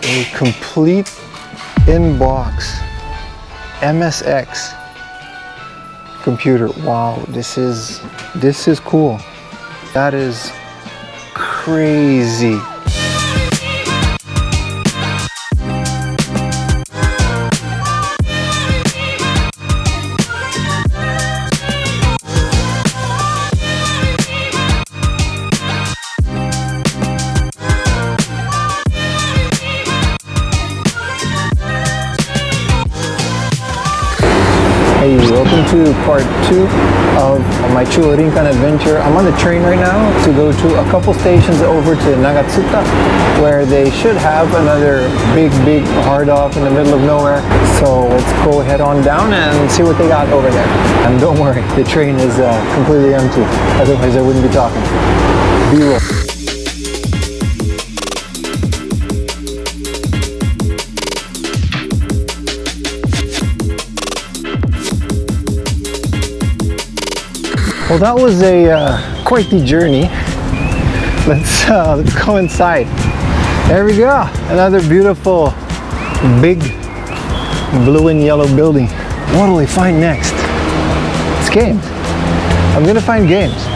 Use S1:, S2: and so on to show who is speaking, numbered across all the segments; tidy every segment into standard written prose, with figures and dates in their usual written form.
S1: a complete in-box MSX computer. Wow, this is cool. That is crazy. Hey, welcome to part 2 of my Churinkan adventure. I'm on the train right now to go to a couple stations over to Nagatsuta, where they should have another big hard off in the middle of nowhere. So let's go head on down and see what they got over there. And don't worry, the train is completely empty. Otherwise I wouldn't be talking. B-roll. Well, that was quite the journey. Let's go inside. There we go. Another beautiful, big blue and yellow building. What will we find next? It's games. I'm gonna find games.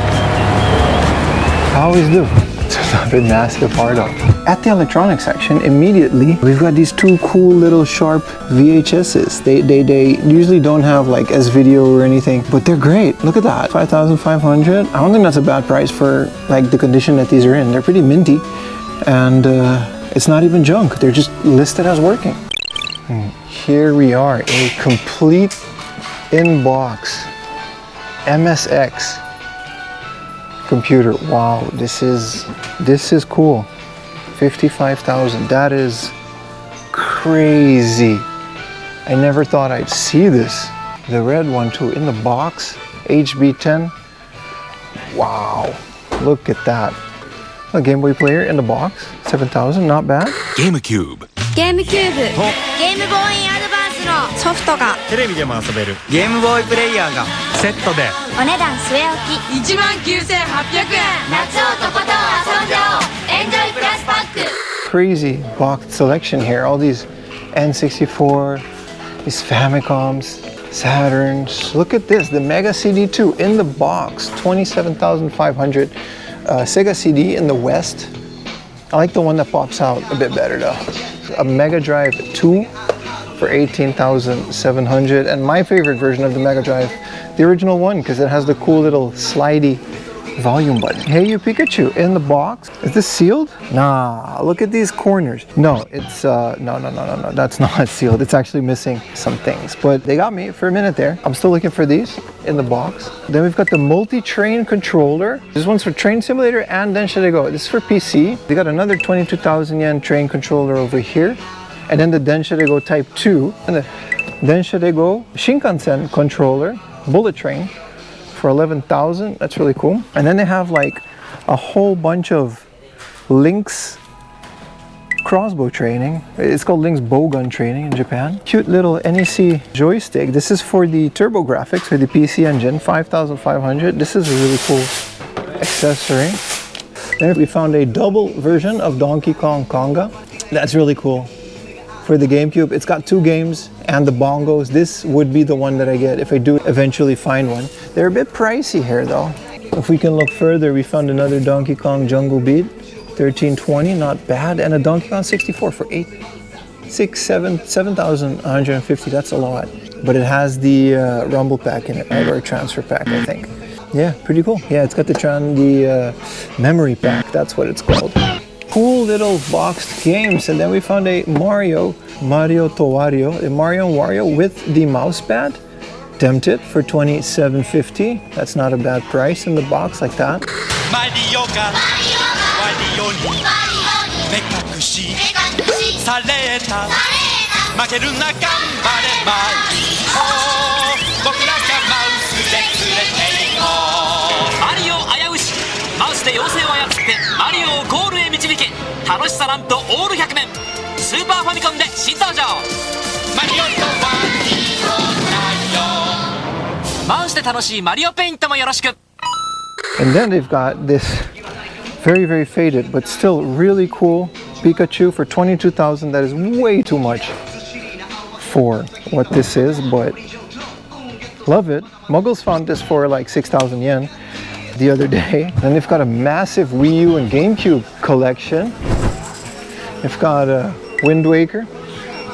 S1: I always do. It's another massive hard on. At the electronics section, immediately, we've got these two cool little sharp VHSs. They usually don't have like S-video or anything, but they're great. Look at that, 5,500. I don't think that's a bad price for like the condition that these are in. They're pretty minty, and it's not even junk. They're just listed as working. Here we are, a complete in-box MSX computer. Wow, this is cool. 55,000. That is crazy. I never thought I'd see this. The red one too, in the box, HB10. Wow, look at that. A Game Boy player in the box, 7,000, not bad.
S2: GameCube。
S3: ゲームキューブ、ゲームボーイアドバンスのソフトが
S4: テレビでも遊べるゲームボーイプレイヤーがセットで
S3: お値段据え置き19,800円。夏をとことん遊んじゃおう。エンジョイプラスパック。
S1: Crazy box selection here. All these N64, these Famicoms, Saturns. Look at this, the Mega CD2 in the box, 27,500. Sega CD in the West. I like the one that pops out a bit better though. A Mega Drive 2 for 18,700, and my favorite version of the Mega Drive, the original one, because it has the cool little slidey volume button. Hey you Pikachu, in the box. Is this sealed? Nah, look at these corners. No, it's no, that's not sealed. It's actually missing some things, but they got me for a minute there. I'm still looking for these in the box. Then we've got the multi-train controller. This one's for Train Simulator and Then Should I Go. This is for PC. They got another 22,000 yen train controller over here, and then the Then Should I Go Type 2, and the Then Should I Go Shinkansen controller, bullet train, for 11,000. That's really cool. And then they have like a whole bunch of Lynx crossbow training. It's called Lynx bowgun training in Japan. Cute little NEC joystick. This is for the turbo graphics for the PC engine, 5,500. This is a really cool accessory. Then we found a double version of Donkey Kong Konga. That's really cool. For the GameCube, it's got 2 games and the bongos. This would be the one that I get if I do eventually find one. They're a bit pricey here though. If we can look further, we found another Donkey Kong Jungle Beat, 1320, not bad, and a Donkey Kong 64 for 7,150. That's a lot, but it has the rumble pack in it, right? Or a transfer pack, I think. Yeah, pretty cool. Yeah, it's got the memory pack. That's what it's called. Cool little boxed games. And then we found a Mario to Wario, a Mario and Wario with the mouse pad. Tempted for 2750. That's not a bad price in the box like that. And then they've got this very faded but still really cool Pikachu for 22,000. That is way too much for what this is, but love it. Muggles found this for like 6,000 yen the other day. Then they've got a massive Wii U and GameCube collection. They've got a Wind Waker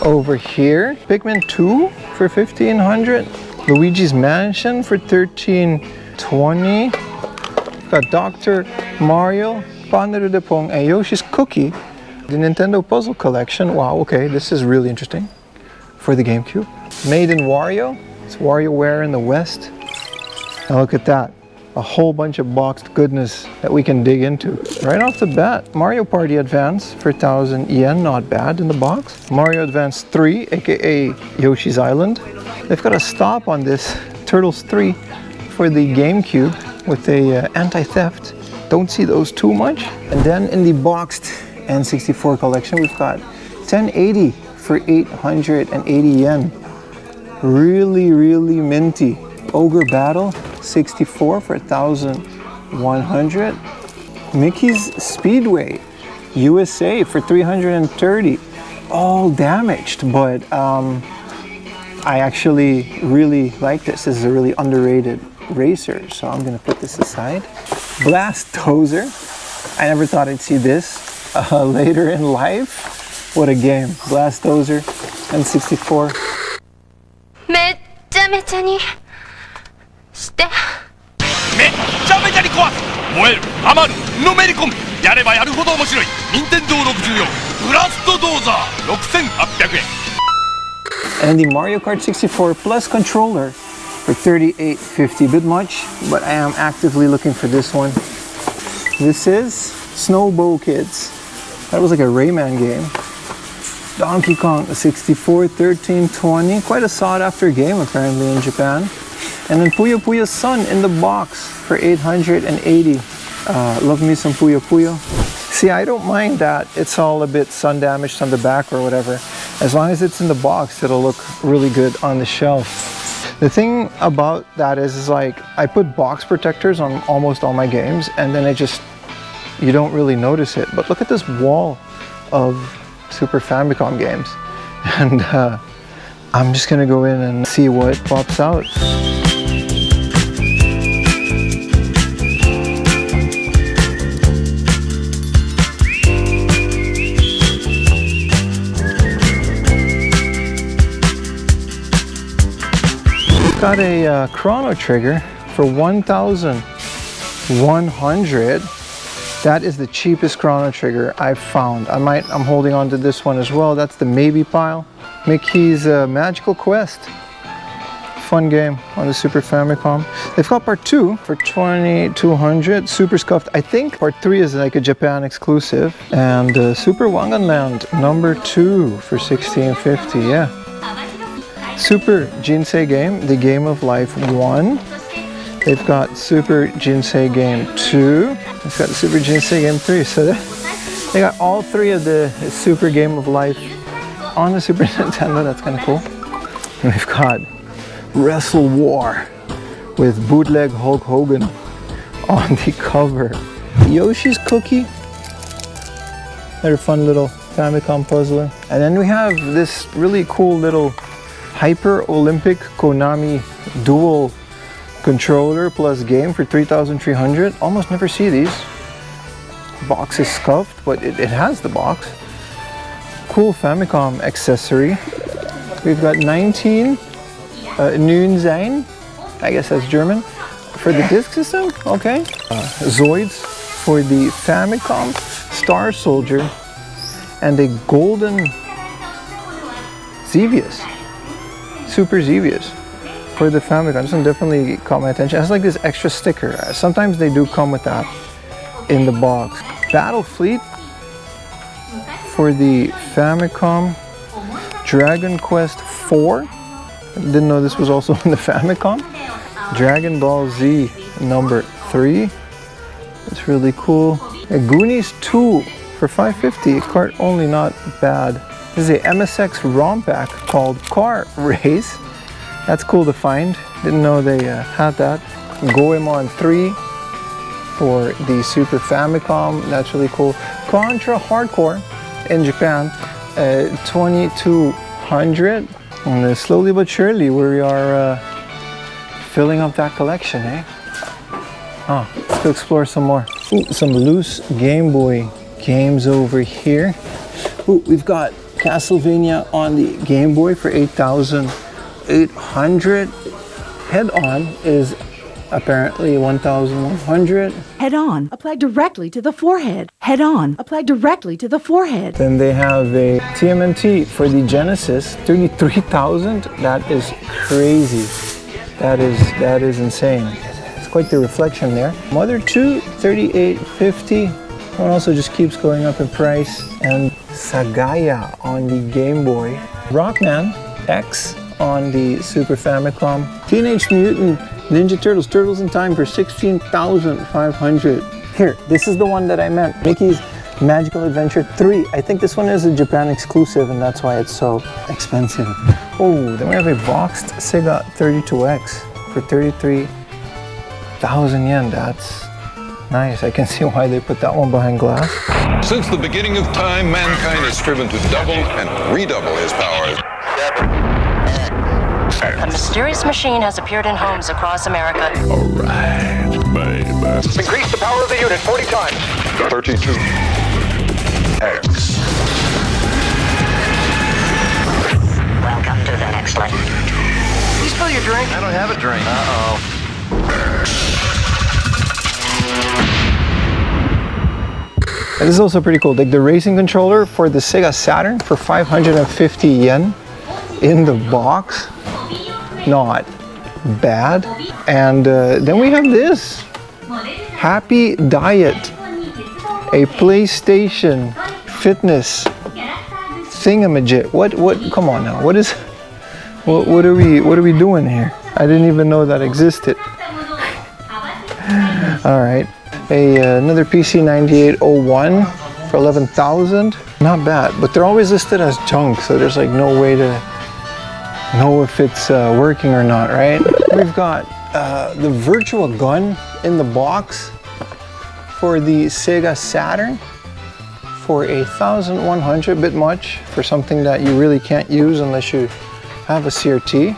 S1: over here. Pikmin 2 for 1,500. Luigi's Mansion for 1,320. We've got Dr. Mario, Paneru de Pong, and Yoshi's Cookie. The Nintendo Puzzle Collection. Wow, okay, this is really interesting for the GameCube. Made in Wario. It's WarioWare in the West. Now look at that. A whole bunch of boxed goodness that we can dig into. Right off the bat, Mario Party Advance for 1,000 yen, not bad in the box. Mario Advance 3, aka Yoshi's Island. They've got a stop on this, Turtles 3 for the GameCube with a anti-theft. Don't see those too much. And then in the boxed N64 collection, we've got 1080 for 880 yen. Really, really minty. Ogre Battle 64 for 1,100. Mickey's Speedway USA for 330. All damaged, but I actually really like this. This is a really underrated racer, so I'm gonna put this aside. Blastozer. I never thought I'd see this later in life. What a game. Blastozer N64.
S3: めっちゃめちゃにして
S2: めっちゃめちゃに壊す燃える余るのめり込むやればやるほど面白い任天堂64ブラストドーザー6800円
S1: And the Mario Kart 64 Plus controller for 3850. Bit much, but I am actively looking for this one. This is Snowbow Kids. That was like a Rayman game. Donkey Kong 64, 1320. Quite a sought after game apparently in Japan. And then Puyo Puyo's Son in the box for 880. Love me some Puyo Puyo. See, I don't mind that it's all a bit sun damaged on the back or whatever. As long as it's in the box, it'll look really good on the shelf. The thing about that is like I put box protectors on almost all my games, and then you don't really notice it. But look at this wall of Super Famicom games. And I'm just gonna go in and see what pops out. Got a Chrono Trigger for 1,100. That is the cheapest Chrono Trigger I've found. I'm holding on to this one as well. That's the maybe pile. Mickey's Magical Quest. Fun game on the Super Famicom. They've got part 2 for 2,200. Super Scuffed. I think part 3 is like a Japan exclusive. And Super Wanganland number 2 for 1,650. Yeah. Super Jinsei Game, the Game of Life 1. They've got Super Jinsei Game 2. They've got Super Jinsei Game 3. So they got all 3 of the Super Game of Life on the Super Nintendo. That's kind of cool. And they've got Wrestle War with bootleg Hulk Hogan on the cover. Yoshi's Cookie. They're a fun little Famicom puzzler. And then we have this really cool little Hyper Olympic Konami dual controller plus game for 3,300. Almost never see these. Box is scuffed, but it has the box. Cool Famicom accessory. We've got 19 Noon I guess that's German. For the disk system, okay. Zoids for the Famicom, Star Soldier, and a golden Xevious. Super Xevious for the Famicom. This one definitely caught my attention. It has like this extra sticker. Sometimes they do come with that in the box. Battle Fleet for the Famicom. Dragon Quest 4. Didn't know this was also in the Famicom. Dragon Ball Z number 3. It's really cool. Goonies 2 for 550. Cart only, not bad. This is a MSX ROM pack called Car Race. That's cool to find. Didn't know they had that. Goemon 3 for the Super Famicom. That's really cool. Contra Hardcore in Japan, 2200. And slowly but surely we are filling up that collection, eh? Oh, let's go explore some more. Ooh, some loose Game Boy games over here. Ooh, we've got Castlevania on the Game Boy for 8,800. Head-on is apparently 1,100.
S5: Head-on, applied directly to the forehead. Head-on, applied directly to the forehead.
S1: Then they have a TMNT for the Genesis, 33,000. That is crazy. That is insane. It's quite the reflection there. Mother 2, 3850. One also just keeps going up in price. And Sagaya on the Game Boy. Rockman X on the Super Famicom. Teenage Mutant Ninja Turtles, Turtles in Time for 16,500. Here, this is the one that I meant. Mickey's Magical Adventure 3. I think this one is a Japan exclusive and that's why it's so expensive. Oh, then we have a boxed Sega 32X for 33,000 yen. That's nice. I can see why they put that one behind glass.
S6: Since the beginning of time, mankind has striven to double and redouble his powers.
S7: A mysterious machine has appeared in homes across America.
S6: All right, baby.
S2: Increase the power of the unit 40 times.
S6: 32. X.
S7: Welcome to the next one.
S2: You spill your drink?
S4: I don't have a drink.
S1: And this is also pretty cool. Like the racing controller for the Sega Saturn for 550 yen in the box. Not bad. And then we have this Happy Diet, a PlayStation fitness thingamajig. What come on now, what are we doing here? I didn't even know that existed. All right, another PC 9801 for 11,000. Not bad, but they're always listed as junk, so there's like no way to know if it's working or not, right? We've got the Virtual Gun in the box for the Sega Saturn for 1,100, bit much for something that you really can't use unless you have a CRT,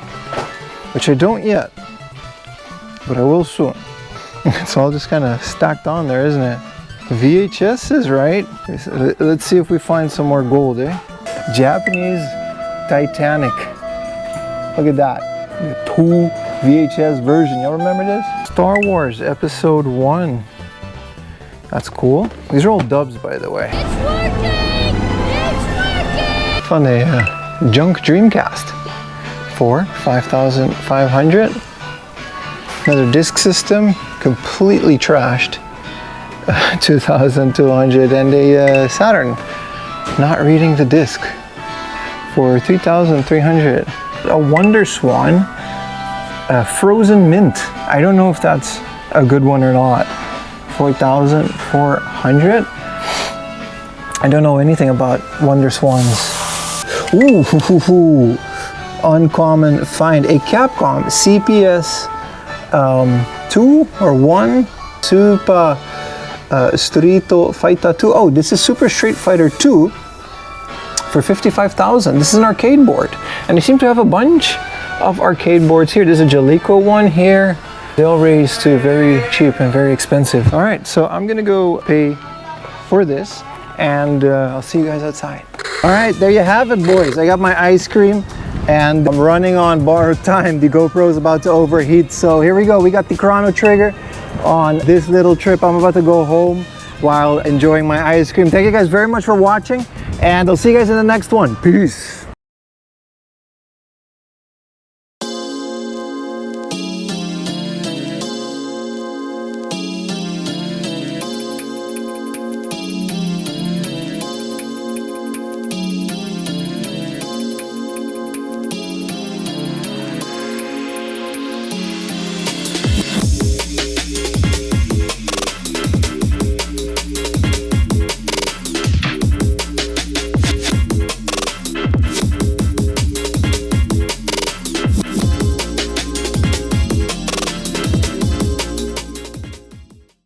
S1: which I don't yet, but I will soon. It's all just kind of stacked on there, isn't it? VHS is right. Let's see if we find some more gold, eh? Japanese Titanic. Look at that. The 2 VHS version. Y'all remember this? Star Wars Episode 1. That's cool. These are all dubs, by the way.
S3: It's working! It's working!
S1: Found a junk Dreamcast for 5,500. Another disc system, completely trashed. 2,200. And a Saturn, not reading the disc, for 3,300. A Wonder Swan, Frozen Mint. I don't know if that's a good one or not. 4,400. I don't know anything about Wonder Swans. Ooh, uncommon find. A Capcom CPS 2 or 1 Super Street Fighter 2. Oh, this is Super Street Fighter 2 for 55,000. This is an arcade board, and they seem to have a bunch of arcade boards here. There's a Jaleco one here. They all range to very cheap and very expensive. All right, so I'm gonna go pay for this, and I'll see you guys outside. All right, there you have it, boys. I got my ice cream, and I'm running on borrowed time. The GoPro is about to overheat, so here we go. We got the Chrono Trigger on this little trip. I'm about to go home while enjoying my ice cream. Thank you guys very much for watching, and I'll see you guys in the next one. Peace.